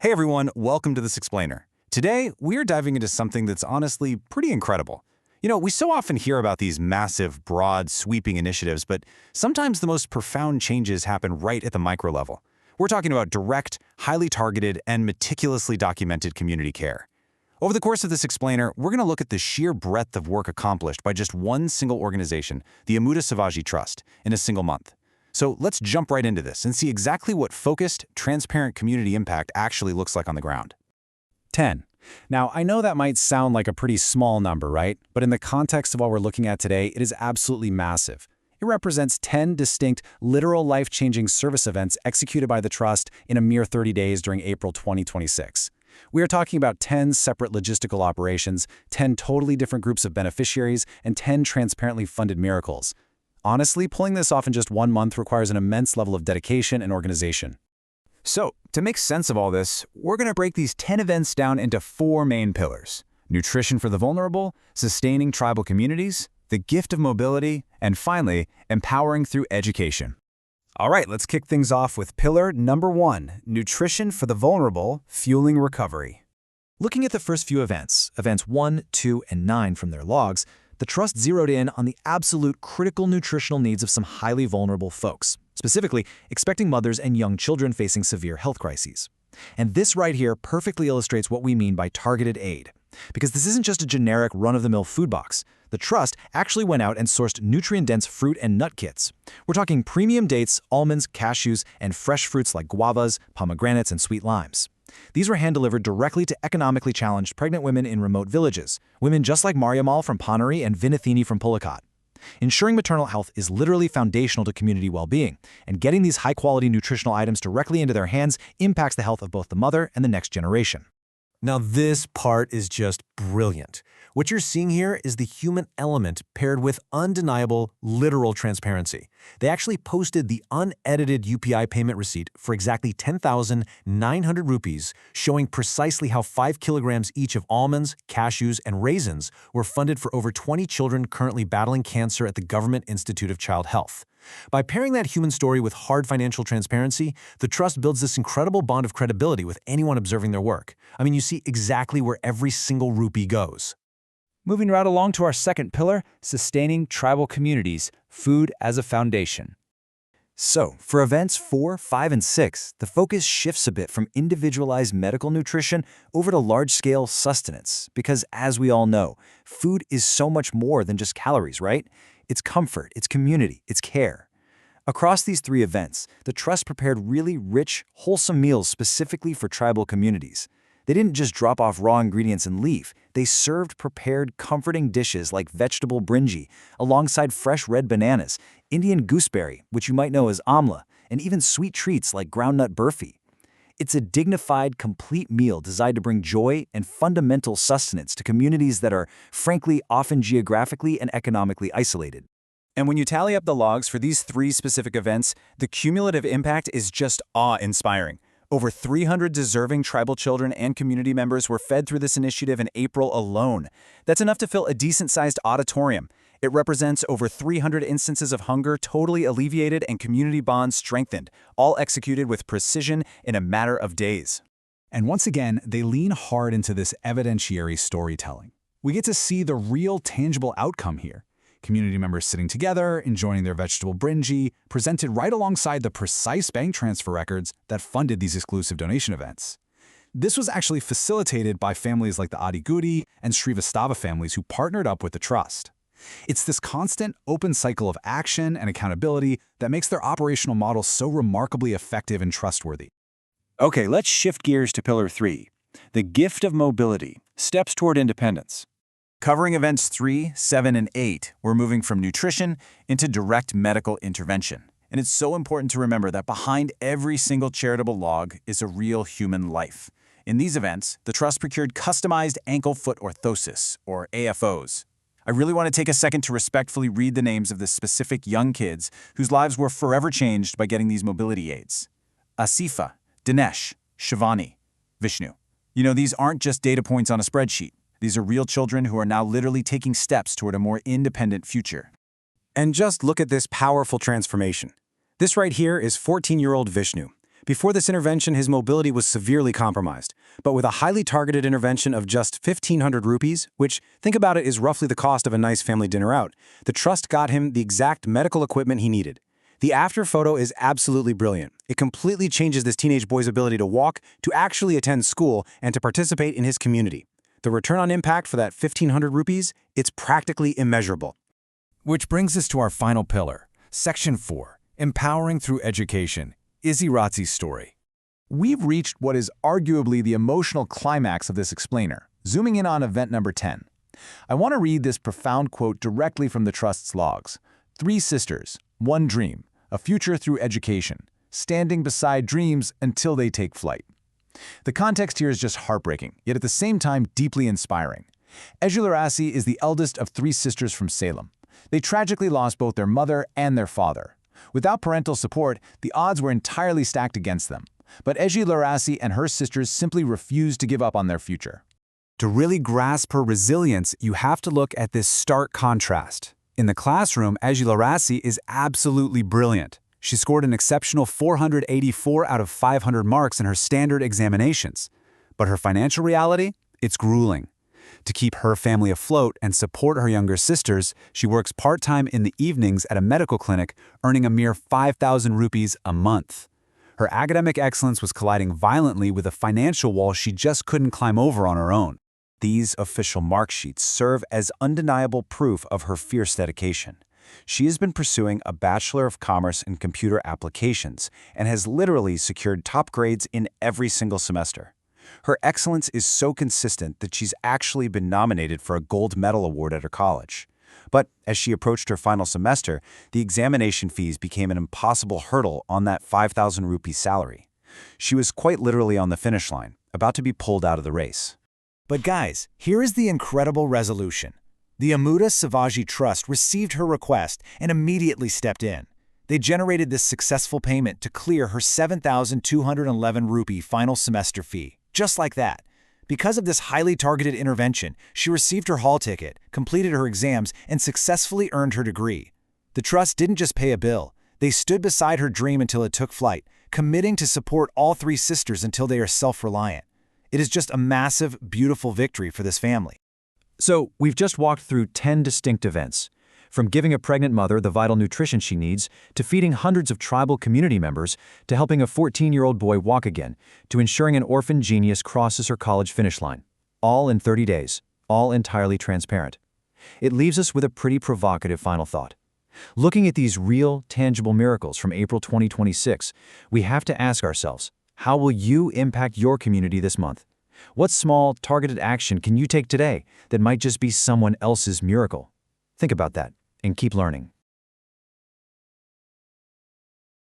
Hey everyone, welcome to This Explainer. Today, we're diving into something that's honestly pretty incredible. We so often hear about these massive, broad, sweeping initiatives, but sometimes the most profound changes happen right at the micro level. We're talking about direct, highly targeted, and meticulously documented community care. Over the course of This Explainer, we're going to look at the sheer breadth of work accomplished by just one single organization, the Amudha Sivaji Trust, in a single month. So let's jump right into this and see exactly what focused, transparent community impact actually looks like on the ground. 10. Now, I know that might sound like a pretty small number, right? But in the context of what we're looking at today, it is absolutely massive. It represents 10 distinct, literal life-changing service events executed by the Trust in a mere 30 days during April 2026. We are talking about 10 separate logistical operations, 10 totally different groups of beneficiaries, and 10 transparently funded miracles. Honestly, pulling this off in just 1 month requires an immense level of dedication and organization. So, to make sense of all this, we're going to break these 10 events down into 4 main pillars: nutrition for the vulnerable, sustaining tribal communities, the gift of mobility, and finally, empowering through education. All right, let's kick things off with pillar number 1, nutrition for the vulnerable, fueling recovery. Looking at the first few events 1, 2, and 9 from their logs, the Trust zeroed in on the absolute critical nutritional needs of some highly vulnerable folks, specifically expecting mothers and young children facing severe health crises. And this right here perfectly illustrates what we mean by targeted aid. Because this isn't just a generic run-of-the-mill food box. The Trust actually went out and sourced nutrient-dense fruit and nut kits. We're talking premium dates, almonds, cashews, and fresh fruits like guavas, pomegranates, and sweet limes. These were hand-delivered directly to economically challenged pregnant women in remote villages, women just like Mariamal from Panari and Vinathini from Pulakat. Ensuring maternal health is literally foundational to community well-being, and getting these high-quality nutritional items directly into their hands impacts the health of both the mother and the next generation. Now this part is just brilliant. What you're seeing here is the human element paired with undeniable, literal transparency. They actually posted the unedited UPI payment receipt for exactly 10,900 rupees, showing precisely how 5 kilograms each of almonds, cashews, and raisins were funded for over 20 children currently battling cancer at the Government Institute of Child Health. By pairing that human story with hard financial transparency, the Trust builds this incredible bond of credibility with anyone observing their work. I mean, you see exactly where every single rupee goes. Moving right along to our second pillar, sustaining tribal communities, food as a foundation. So, for events 4, 5, and 6, the focus shifts a bit from individualized medical nutrition over to large-scale sustenance, because as we all know, food is so much more than just calories, right? It's comfort, it's community, it's care. Across these 3 events, the Trust prepared really rich, wholesome meals specifically for tribal communities. They didn't just drop off raw ingredients and leave. They served prepared, comforting dishes like vegetable brinji, alongside fresh red bananas, Indian gooseberry, which you might know as amla, and even sweet treats like groundnut burfi. It's a dignified, complete meal designed to bring joy and fundamental sustenance to communities that are, frankly, often geographically and economically isolated. And when you tally up the logs for these 3 specific events, the cumulative impact is just awe-inspiring. Over 300 deserving tribal children and community members were fed through this initiative in April alone. That's enough to fill a decent-sized auditorium. It represents over 300 instances of hunger totally alleviated and community bonds strengthened, all executed with precision in a matter of days. And once again, they lean hard into this evidentiary storytelling. We get to see the real tangible outcome here. Community members sitting together, enjoying their vegetable brinji, presented right alongside the precise bank transfer records that funded these exclusive donation events. This was actually facilitated by families like the Adigudi and Srivastava families who partnered up with the Trust. It's this constant, open cycle of action and accountability that makes their operational model so remarkably effective and trustworthy. Okay, let's shift gears to pillar 3, the gift of mobility, steps toward independence. Covering events 3, 7, and 8, we're moving from nutrition into direct medical intervention. And it's so important to remember that behind every single charitable log is a real human life. In these events, the Trust procured customized ankle-foot orthosis, or AFOs. I really want to take a second to respectfully read the names of the specific young kids whose lives were forever changed by getting these mobility aids. Asifa, Dinesh, Shivani, Vishnu. These aren't just data points on a spreadsheet. These are real children who are now literally taking steps toward a more independent future. And just look at this powerful transformation. This right here is 14-year-old Vishnu. Before this intervention, his mobility was severely compromised. But with a highly targeted intervention of just 1,500 rupees, which, think about it, is roughly the cost of a nice family dinner out, the trust got him the exact medical equipment he needed. The after photo is absolutely brilliant. It completely changes this teenage boy's ability to walk, to actually attend school, and to participate in his community. The return on impact for that 1,500 rupees, it's practically immeasurable. Which brings us to our final pillar, Section 4, Empowering Through Education, Iziratsi's story. We've reached what is arguably the emotional climax of this explainer, zooming in on event number 10. I want to read this profound quote directly from the Trust's logs. 3 sisters, 1 dream, a future through education, standing beside dreams until they take flight. The context here is just heartbreaking, yet at the same time deeply inspiring. Izirati is the eldest of 3 sisters from Salem. They tragically lost both their mother and their father. Without parental support, the odds were entirely stacked against them. But Izirati and her sisters simply refused to give up on their future. To really grasp her resilience, you have to look at this stark contrast. In the classroom, Izirati is absolutely brilliant. She scored an exceptional 484 out of 500 marks in her standard examinations. But her financial reality? It's grueling. To keep her family afloat and support her younger sisters, she works part-time in the evenings at a medical clinic, earning a mere 5,000 rupees a month. Her academic excellence was colliding violently with a financial wall she just couldn't climb over on her own. These official mark sheets serve as undeniable proof of her fierce dedication. She has been pursuing a Bachelor of Commerce in Computer Applications and has literally secured top grades in every single semester. Her excellence is so consistent that she's actually been nominated for a gold medal award at her college. But as she approached her final semester, the examination fees became an impossible hurdle on that 5,000 rupee salary. She was quite literally on the finish line, about to be pulled out of the race. But guys, here is the incredible resolution. The Amudha Sivaji Trust received her request and immediately stepped in. They generated this successful payment to clear her 7,211 rupee final semester fee, just like that. Because of this highly targeted intervention, she received her hall ticket, completed her exams, and successfully earned her degree. The trust didn't just pay a bill. They stood beside her dream until it took flight, committing to support all 3 sisters until they are self-reliant. It is just a massive, beautiful victory for this family. So, we've just walked through 10 distinct events. From giving a pregnant mother the vital nutrition she needs, to feeding hundreds of tribal community members, to helping a 14-year-old boy walk again, to ensuring an orphan genius crosses her college finish line. All in 30 days, all entirely transparent. It leaves us with a pretty provocative final thought. Looking at these real, tangible miracles from April 2026, we have to ask ourselves, how will you impact your community this month? What small, targeted action can you take today that might just be someone else's miracle? Think about that and keep learning.